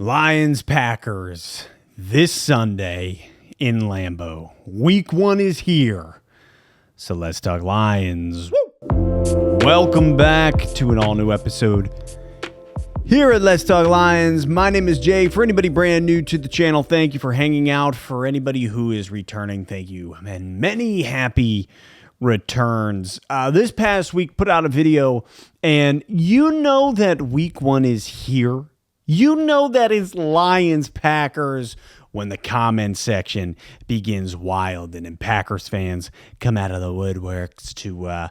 Lions Packers this Sunday in Lambeau. Week 1 is here. So let's talk Lions. Woo! Welcome back to an all-new episode here at Let's Talk Lions. My name is Jay. For anybody brand new to the channel, thank you for hanging out. For anybody who is returning, thank you. And many happy returns. This past week, put out a video, and you know that week 1 is here. You know that it's Lions Packers when the comment section begins wild and then Packers fans come out of the woodworks to,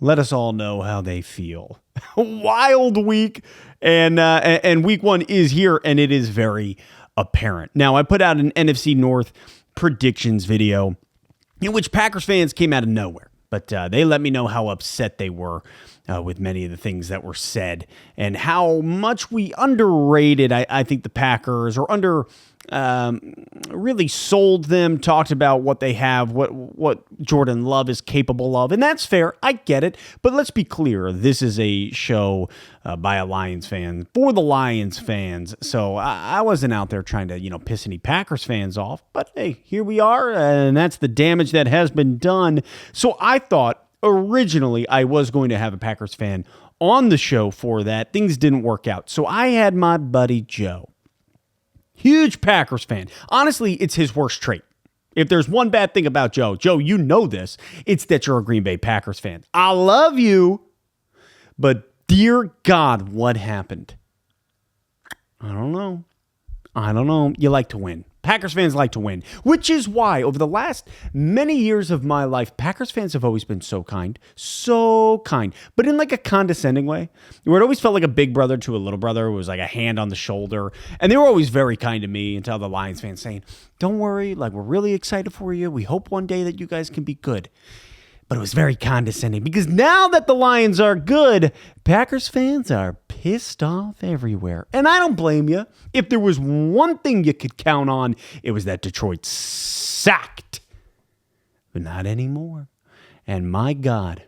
let us all know how they feel. Wild week, and week 1 is here, and it is very apparent. Now, I put out an NFC North predictions video in which Packers fans came out of nowhere, but they let me know how upset they were with many of the things that were said and how much we underrated, I think, the Packers, or really sold them, talked about what they have, what Jordon Love is capable of. And that's fair. I get it. But let's be clear. This is a show by a Lions fan for the Lions fans. So I wasn't out there trying to, piss any Packers fans off. But hey, here we are. And that's the damage that has been done. So I thought originally I was going to have a Packers fan on the show for that. Things didn't work out. So I had my buddy Joe. Huge Packers fan. Honestly, it's his worst trait. If there's one bad thing about Joe, you know this, it's that you're a Green Bay Packers fan. I love you, but dear God, what happened? I don't know. You like to win. Packers fans like to win, which is why over the last many years of my life, Packers fans have always been so kind, but in like a condescending way, where it always felt like a big brother to a little brother. It was like a hand on the shoulder, and they were always very kind to me until the Lions fans saying, don't worry, like, we're really excited for you. We hope one day that you guys can be good. But it was very condescending because now that the Lions are good, Packers fans are pissed off everywhere. And I don't blame you. If there was one thing you could count on, it was that Detroit sacked. But not anymore. And my God,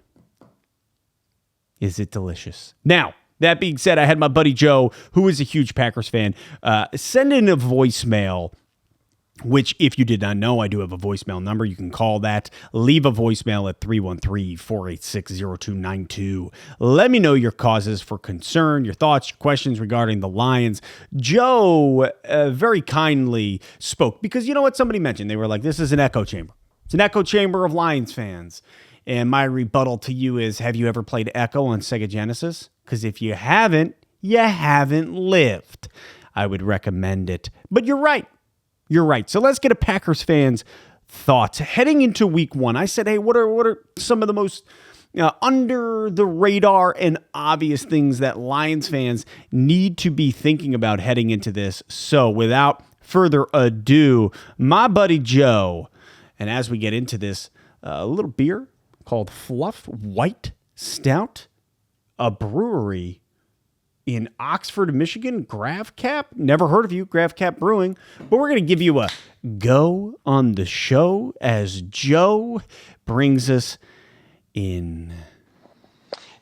is it delicious. Now, that being said, I had my buddy Joe, who is a huge Packers fan, send in a voicemail, which, if you did not know, I do have a voicemail number. You can call that. Leave a voicemail at 313-486-0292. Let me know your causes for concern, your thoughts, your questions regarding the Lions. Joe very kindly spoke because you know what somebody mentioned? They were like, this is an echo chamber. It's an echo chamber of Lions fans. And my rebuttal to you is, have you ever played Echo on Sega Genesis? Because if you haven't lived. I would recommend it. But you're right. You're right. So let's get a Packers fan's thoughts heading into week 1. I said, hey, what are some of the most under the radar and obvious things that Lions fans need to be thinking about heading into this? So without further ado, my buddy Joe, and as we get into this, a little beer called Fluff White Stout, a brewery in Oxford, Michigan, GravCap. Never heard of you, GravCap Brewing. But we're going to give you a go on the show as Joe brings us in.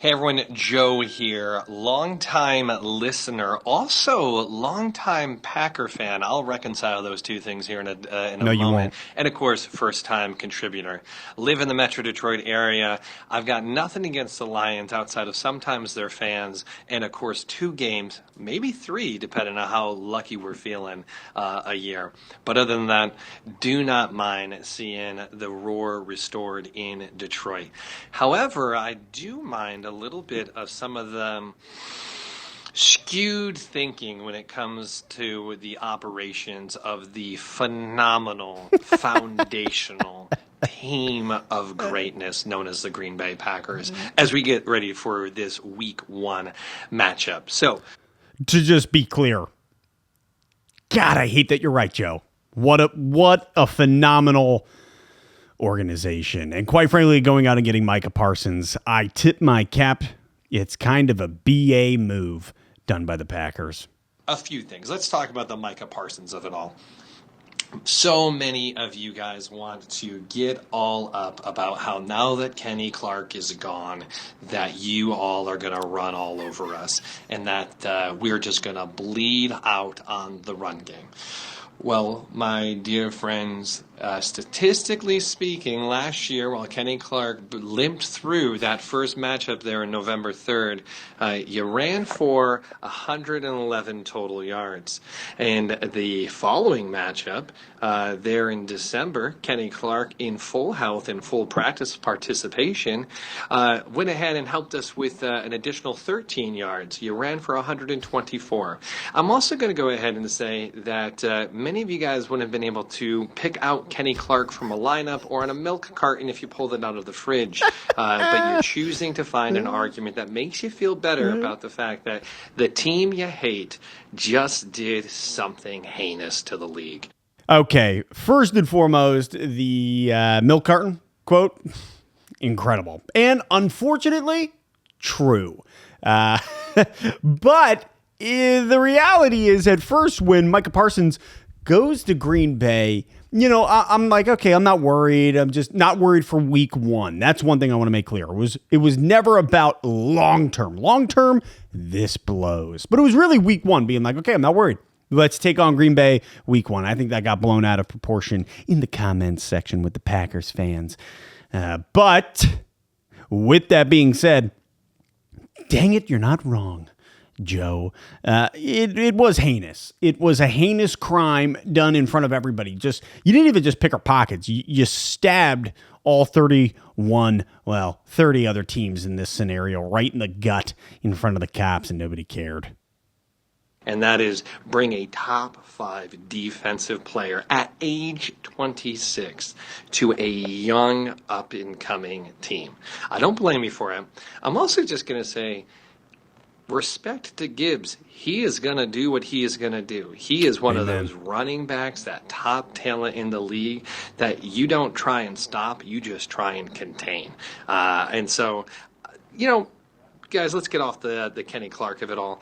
Hey everyone, Joe here, longtime listener, also longtime Packer fan. I'll reconcile those two things here in a moment. You won't. And of course, first-time contributor. Live in the Metro Detroit area. I've got nothing against the Lions outside of sometimes their fans, and of course 2 games, maybe 3, depending on how lucky we're feeling a year. But other than that, do not mind seeing the roar restored in Detroit. However, I do mind a little bit of some of the skewed thinking when it comes to the operations of the phenomenal, foundational team of greatness known as the Green Bay Packers as we get ready for this week 1 matchup. So, to just be clear, God, I hate that you're right, Joe. What a phenomenal organization. And quite frankly, going out and getting Micah Parsons, I tip my cap. It's kind of a BA move done by the Packers. A few things. Let's talk about the Micah Parsons of it all. So many of you guys want to get all up about how now that Kenny Clark is gone, that you all are going to run all over us and that we're just going to bleed out on the run game. Well, my dear friends, statistically speaking, last year while Kenny Clark limped through that first matchup there on November 3rd, you ran for 111 total yards. And the following matchup there in December, Kenny Clark, in full health and full practice participation, went ahead and helped us with an additional 13 yards. You ran for 124. I'm also going to go ahead and say that many of you guys wouldn't have been able to pick out Kenny Clark from a lineup or on a milk carton if you pulled it out of the fridge. But you're choosing to find an argument that makes you feel better about the fact that the team you hate just did something heinous to the league. Okay, first and foremost, the milk carton quote, incredible. And unfortunately, true. But the reality is, at first, when Micah Parsons goes to Green Bay, I'm like, okay, I'm not worried. I'm just not worried for week one. That's one thing I want to make clear. It was never about long-term. Long-term, this blows. But it was really week one being like, okay, I'm not worried. Let's take on Green Bay week one. I think that got blown out of proportion in the comments section with the Packers fans. But with that being said, dang it, you're not wrong, Joe. It was heinous. It was a heinous crime done in front of everybody. You didn't even just pick our pockets. You stabbed all 30 other teams in this scenario right in the gut in front of the cops, and nobody cared. And that is bring a top 5 defensive player at age 26 to a young up-and-coming team. I don't blame you for it. I'm also just going to say, respect to Gibbs. He is going to do what he is going to do. He is one of those running backs, that top talent in the league, that you don't try and stop, you just try and contain. And so, guys, let's get off the Kenny Clark of it all.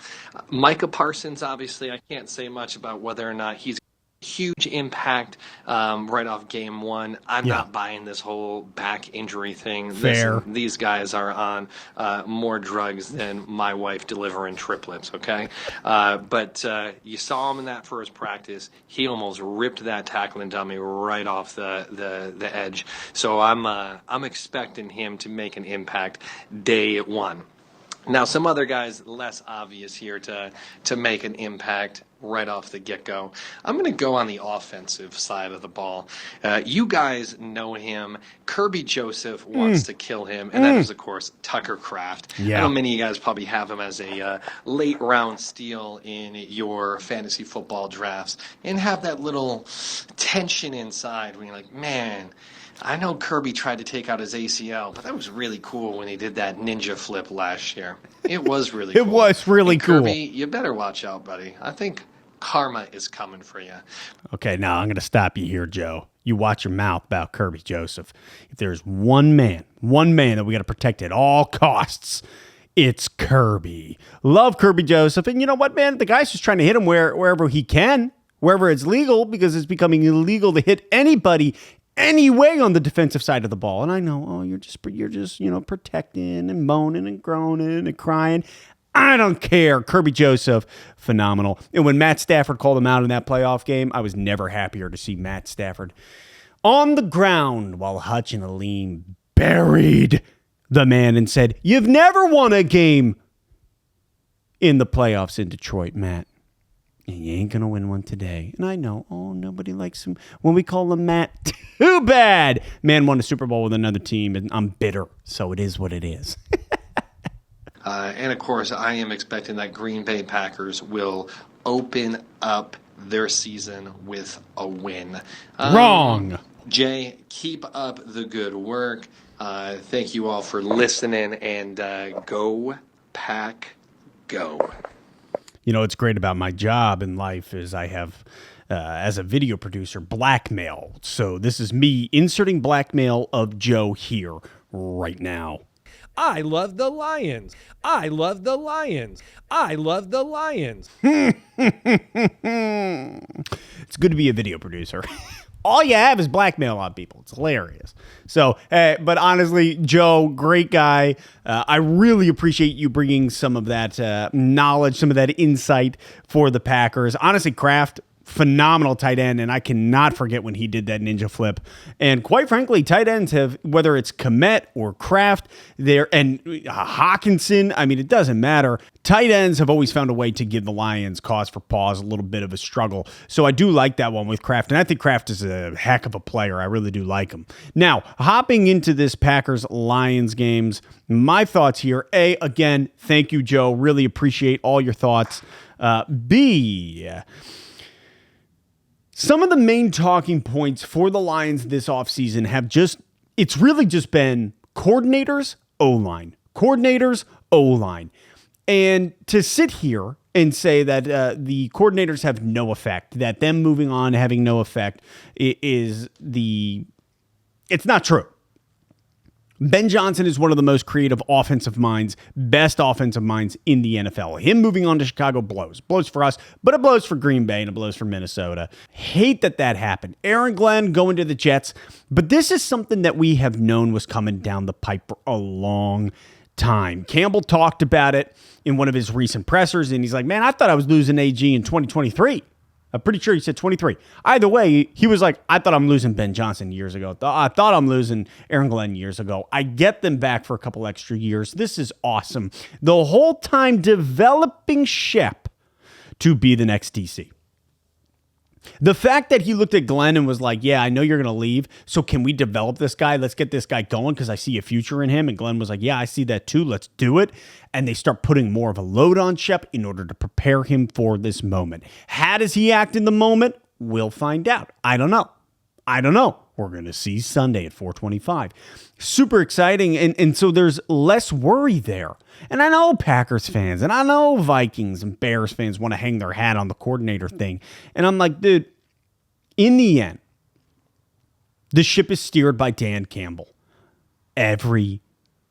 Micah Parsons, obviously, I can't say much about whether or not he's a huge impact right off game one. I'm not buying this whole back injury thing. Fair. Listen, these guys are on more drugs than my wife delivering triplets, okay? But you saw him in that first practice. He almost ripped that tackling dummy right off the edge. So I'm expecting him to make an impact day one. Now, some other guys less obvious here to make an impact right off the get-go. I'm going to go on the offensive side of the ball. You guys know him. Kirby Joseph wants to kill him, and that is, of course, Tucker Kraft. Yeah. I know many of you guys probably have him as a late-round steal in your fantasy football drafts and have that little tension inside when you're like, man, I know Kirby tried to take out his ACL, but that was really cool when he did that ninja flip last year. It was really cool. It was really cool. Kirby, you better watch out, buddy. I think karma is coming for you. Okay, now I'm going to stop you here, Joe. You watch your mouth about Kirby Joseph. If there's one man that we got to protect at all costs, it's Kirby. Love Kirby Joseph. And you know what, man? The guy's just trying to hit him wherever he can, wherever it's legal, because it's becoming illegal to hit anybody anyway on the defensive side of the ball. And I know, you're just protecting and moaning and groaning and crying. I don't care. Kirby Joseph, phenomenal. And when Matt Stafford called him out in that playoff game, I was never happier to see Matt Stafford on the ground while Hutch and Aline buried the man and said, "You've never won a game in the playoffs in Detroit, Matt. And you ain't going to win one today." And I know, nobody likes him when we call him Matt. Too bad. Man won a Super Bowl with another team, and I'm bitter. So it is what it is. And, of course, I am expecting that Green Bay Packers will open up their season with a win. Wrong. Jay, keep up the good work. Thank you all for listening, and go Pack, go. You know what's great about my job in life is I have, as a video producer, blackmail. So this is me inserting blackmail of Joe here right now. I love the Lions. I love the Lions. I love the Lions. It's good to be a video producer. All you have is blackmail on people. It's hilarious. So, but honestly, Joe, great guy. I really appreciate you bringing some of that knowledge, some of that insight for the Packers. Honestly, Kraft, phenomenal tight end, and I cannot forget when he did that ninja flip. And quite frankly, tight ends have, whether it's Komet or Kraft, and Hawkinson, I mean, it doesn't matter. Tight ends have always found a way to give the Lions cause for pause, a little bit of a struggle. So I do like that one with Kraft, and I think Kraft is a heck of a player. I really do like him. Now, hopping into this Packers-Lions games, my thoughts here. A, again, thank you, Joe. Really appreciate all your thoughts. B, some of the main talking points for the Lions this offseason it's really just been coordinators, O-line. Coordinators, O-line. And to sit here and say that the coordinators have no effect, that them moving on having no effect it's not true. Ben Johnson is one of the most creative offensive minds, best offensive minds in the NFL. Him moving on to Chicago blows. Blows for us, but it blows for Green Bay and it blows for Minnesota. Hate that happened. Aaron Glenn going to the Jets, but this is something that we have known was coming down the pipe for a long time. Campbell talked about it in one of his recent pressers, and he's like, man, I thought I was losing AG in 2023. I'm pretty sure he said 23. Either way, he was like, I thought I'm losing Ben Johnson years ago. I thought I'm losing Aaron Glenn years ago. I get them back for a couple extra years. This is awesome. The whole time developing Shep to be the next DC. The fact that he looked at Glenn and was like, yeah, I know you're going to leave, so can we develop this guy? Let's get this guy going because I see a future in him. And Glenn was like, yeah, I see that too. Let's do it. And they start putting more of a load on Shep in order to prepare him for this moment. How does he act in the moment? We'll find out. I don't know. We're going to see Sunday at 4:25. Super exciting. And so there's less worry there. And I know Packers fans and I know Vikings and Bears fans want to hang their hat on the coordinator thing. And I'm like, dude, in the end, the ship is steered by Dan Campbell every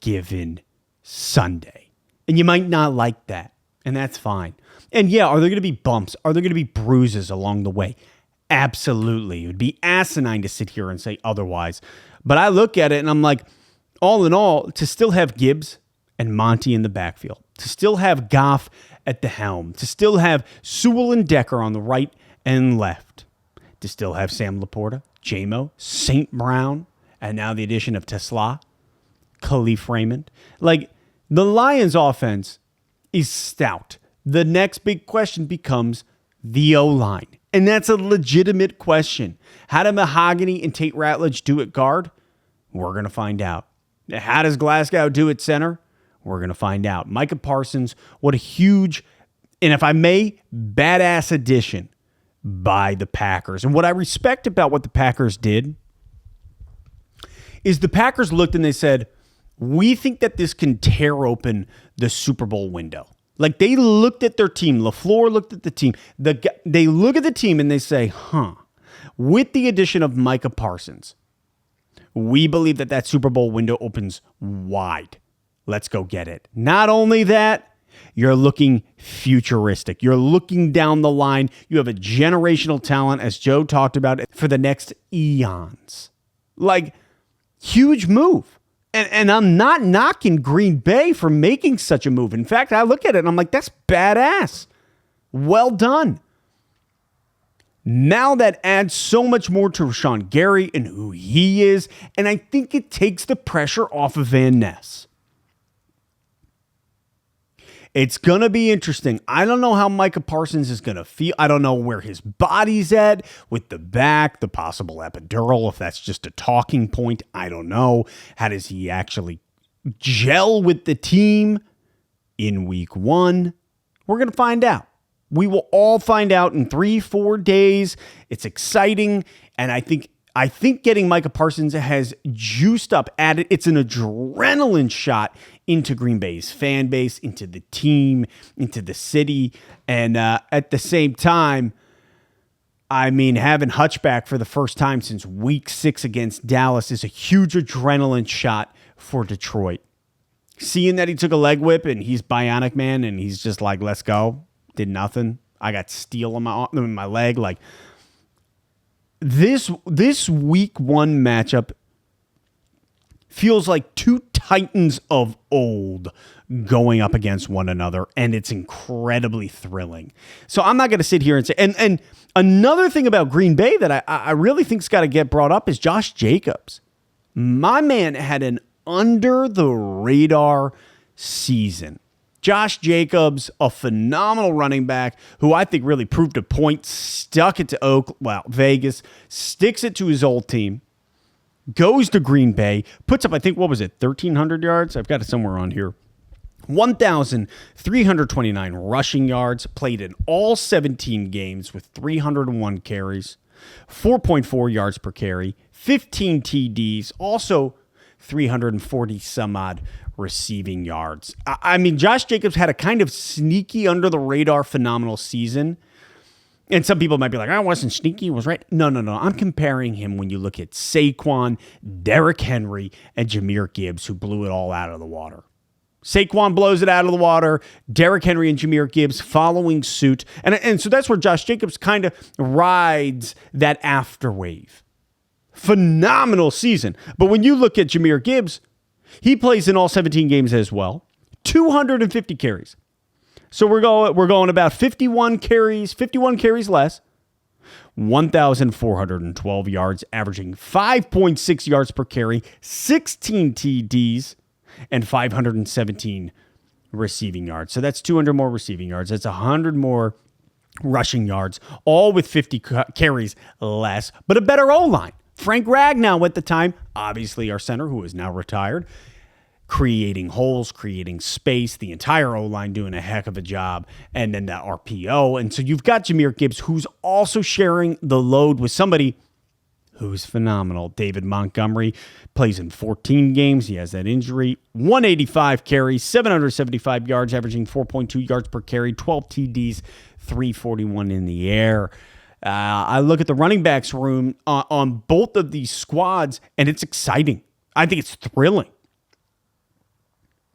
given Sunday. And you might not like that. And that's fine. And yeah, are there going to be bumps? Are there going to be bruises along the way? Absolutely. It would be asinine to sit here and say otherwise. But I look at it and I'm like, all in all, to still have Gibbs and Monty in the backfield, to still have Goff at the helm, to still have Sewell and Decker on the right and left, to still have Sam Laporta, J-Mo, St. Brown, and now the addition of Tesla, Khalif Raymond. Like, the Lions offense is stout. The next big question becomes the O-line. And that's a legitimate question. How do Mahogany and Tate Ratledge do at guard? We're going to find out. How does Glasgow do at center? We're going to find out. Micah Parsons, what a huge, and if I may, badass addition by the Packers. And what I respect about what the Packers did is the Packers looked and they said, we think that this can tear open the Super Bowl window. Like, they looked at their team. LaFleur looked at the team. They look at the team and they say, with the addition of Micah Parsons, we believe that Super Bowl window opens wide. Let's go get it. Not only that, you're looking futuristic. You're looking down the line. You have a generational talent, as Joe talked about, for the next eons. Like, huge move. And I'm not knocking Green Bay for making such a move. In fact, I look at it and I'm like, that's badass. Well done. Now that adds so much more to Rashawn Gary and who he is. And I think it takes the pressure off of Van Ness. It's going to be interesting. I don't know how Micah Parsons is going to feel. I don't know where his body's at with the back, the possible epidural, if that's just a talking point. I don't know. How does he actually gel with the team in week 1? We're going to find out. We will all find out in 3-4 days. It's exciting. And I think getting Micah Parsons has juiced up, added. It's an adrenaline shot into Green Bay's fan base, into the team, into the city. And at the same time, I mean, having Hutchback for the first time since week 6 against Dallas is a huge adrenaline shot for Detroit. Seeing that he took a leg whip and he's Bionic Man and he's just like, let's go, did nothing. I got steel in my leg. Like, this week one matchup feels like two titans of old going up against one another, and it's incredibly thrilling. So I'm not going to sit here and say, and another thing about Green Bay that I really think's got to get brought up is Josh Jacobs. My man had an under the radar season. Josh Jacobs, a phenomenal running back who I think really proved a point, stuck it to Vegas, sticks it to his old team, goes to Green Bay, puts up, I think, 1,300 yards? I've got it somewhere on here. 1,329 rushing yards, played in all 17 games with 301 carries, 4.4 yards per carry, 15 TDs, also 340 some odd receiving yards. I mean, Josh Jacobs had a kind of sneaky under the radar phenomenal season. And some people might be like, I wasn't sneaky, was right. No. I'm comparing him when you look at Saquon, Derrick Henry, and Jahmyr Gibbs, who blew it all out of the water. Saquon blows it out of the water. Derrick Henry and Jahmyr Gibbs following suit. And so that's where Josh Jacobs kind of rides that after wave. Phenomenal season. But when you look at Jahmyr Gibbs, he plays in all 17 games as well. 250 carries. So we're going about 51 carries less. 1,412 yards, averaging 5.6 yards per carry, 16 TDs, and 517 receiving yards. So that's 200 more receiving yards. That's 100 more rushing yards, all with 50 carries less, but a better O-line. Frank Ragnow at the time, obviously our center, who is now retired, creating holes, creating space, the entire O-line doing a heck of a job, and then that RPO. And so you've got Jahmyr Gibbs, who's also sharing the load with somebody who's phenomenal. David Montgomery plays in 14 games. He has that injury. 185 carries, 775 yards, averaging 4.2 yards per carry, 12 TDs, 341 in the air. I look at the running backs room on both of these squads, and it's exciting. I think it's thrilling.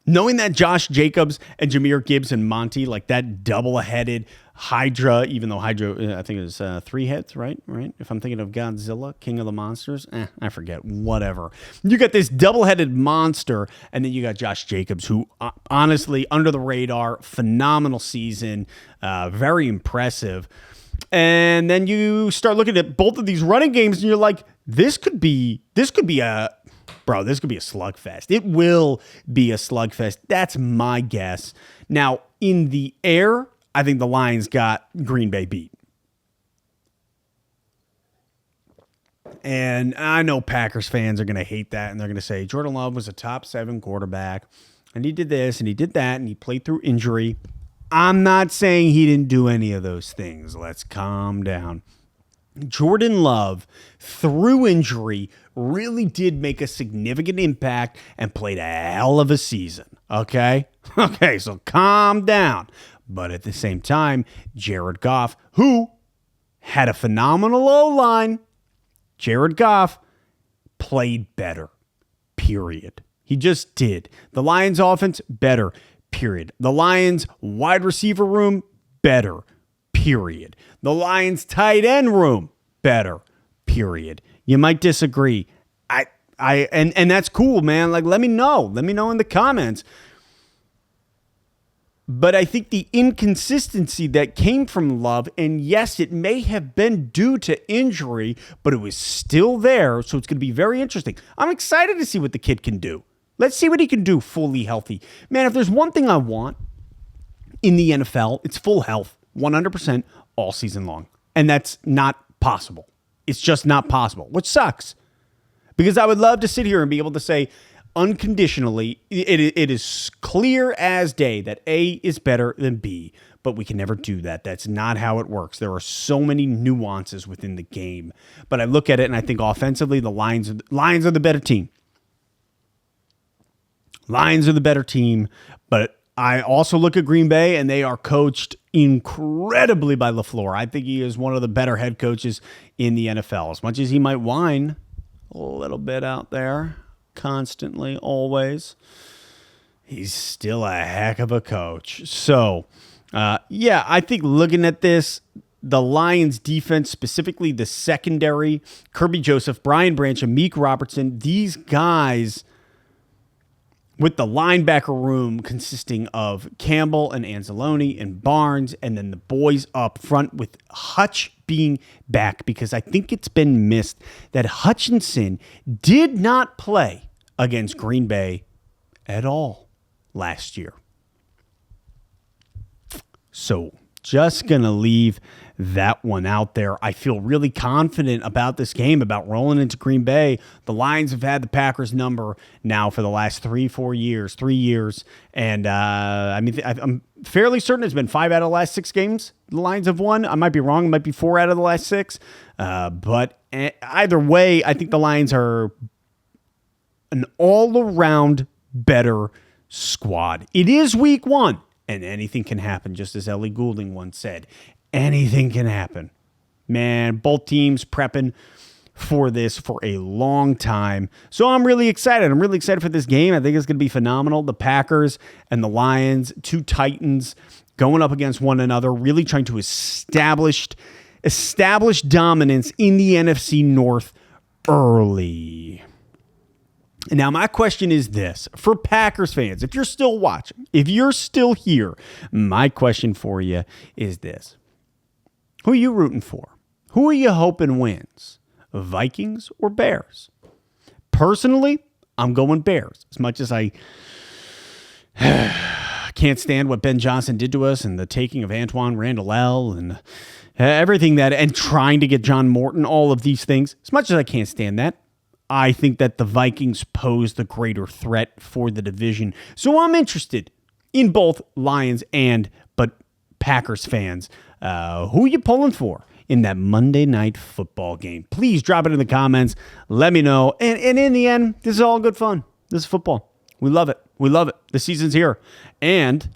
Knowing that Josh Jacobs and Jahmyr Gibbs and Monty, like that double-headed Hydra, even though Hydra, I think it was 3 heads, right? If I'm thinking of Godzilla, King of the Monsters, I forget, whatever. You got this double-headed monster, and then you got Josh Jacobs, who honestly, under the radar, phenomenal season, very impressive. And then you start looking at both of these running games, and you're like, this could be a slugfest. It will be a slugfest. That's my guess. Now, in the air, I think the Lions got Green Bay beat. And I know Packers fans are going to hate that, and they're going to say, Jordon Love was a top 7 quarterback, and he did this, and he did that, and he played through injury. I'm not saying he didn't do any of those things. Let's calm down. Jordon Love, through injury, really did make a significant impact and played a hell of a season. Okay? Okay, so calm down. But at the same time, Jared Goff, who had a phenomenal O-line, Jared Goff played better. Period. He just did. The Lions offense, better. Period. The Lions wide receiver room, better. Period. The Lions tight end room, better. Period. You might disagree. And that's cool, man. Like, let me know. Let me know in the comments. But I think the inconsistency that came from Love, and yes, it may have been due to injury, but it was still there, so it's going to be very interesting. I'm excited to see what the kid can do. Let's see what he can do fully healthy. Man, if there's one thing I want in the NFL, it's full health, 100% all season long. And that's not possible. It's just not possible, which sucks. Because I would love to sit here and be able to say unconditionally, it is clear as day that A is better than B, but we can never do that. That's not how it works. There are so many nuances within the game. But I look at it and I think offensively, the Lions are the better team. Lions are the better team, but I also look at Green Bay, and they are coached incredibly by LaFleur. I think he is one of the better head coaches in the NFL. As much as he might whine a little bit out there, constantly, always, he's still a heck of a coach. So, I think looking at this, the Lions defense, specifically the secondary, Kirby Joseph, Brian Branch, and Meek Robertson, these guys with the linebacker room consisting of Campbell and Anzalone and Barnes, and then the boys up front with Hutch being back, because I think it's been missed that Hutchinson did not play against Green Bay at all last year. So just going to leave that one out there. I feel really confident about this game, about rolling into Green Bay. The Lions have had the Packers number now for the last 3 years. And I'm fairly certain it's been 5 out of the last 6 games the Lions have won. I might be wrong. It might be 4 out of the last 6. But either way, I think the Lions are an all-around better squad. It is week 1. And anything can happen, just as Ellie Goulding once said. Anything can happen. Man, both teams prepping for this for a long time. So I'm really excited. I'm really excited for this game. I think it's going to be phenomenal. The Packers and the Lions, 2 Titans going up against one another, really trying to establish dominance in the NFC North early. Now, my question is this. For Packers fans, if you're still watching, if you're still here, my question for you is this. Who are you rooting for? Who are you hoping wins? Vikings or Bears? Personally, I'm going Bears. As much as I can't stand what Ben Johnson did to us and the taking of Antoine Randall and everything that, and trying to get John Morton, all of these things. As much as I can't stand that, I think that the Vikings pose the greater threat for the division. So I'm interested in both Lions but Packers fans. Who are you pulling for in that Monday Night Football game? Please drop it in the comments. Let me know. And in the end, this is all good fun. This is football. We love it. We love it. The season's here. And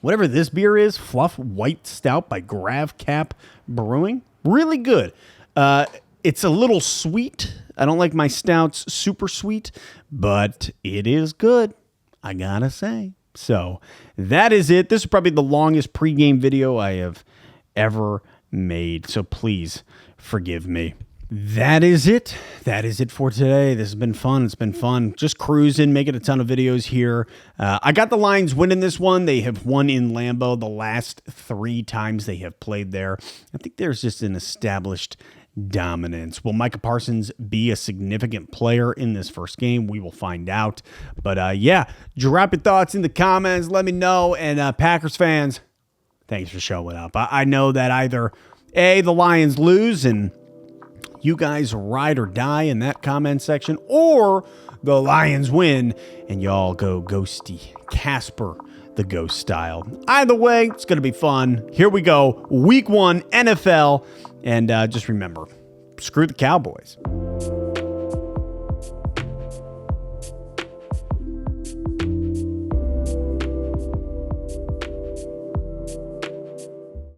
whatever this beer is, Fluff White Stout by Grav Cap Brewing, really good. It's a little sweet. I don't like my stouts super sweet, but it is good, I gotta say. So that is it. This is probably the longest pregame video I have ever made, so please forgive me. That is it. That is it for today. This has been fun. It's been fun. Just cruising, making a ton of videos here. I got the Lions winning this one. They have won in Lambeau the last 3 times they have played there. I think there's just an established dominance. Will Micah Parsons be a significant player in this first game? We will find out. But yeah, drop your thoughts in the comments. Let me know. And Packers fans, thanks for showing up. I know that either A, the Lions lose and you guys ride or die in that comment section, or the Lions win and y'all go ghosty Casper the Ghost style. Either way, it's going to be fun. Here we go. Week 1 NFL. And just remember, screw the Cowboys.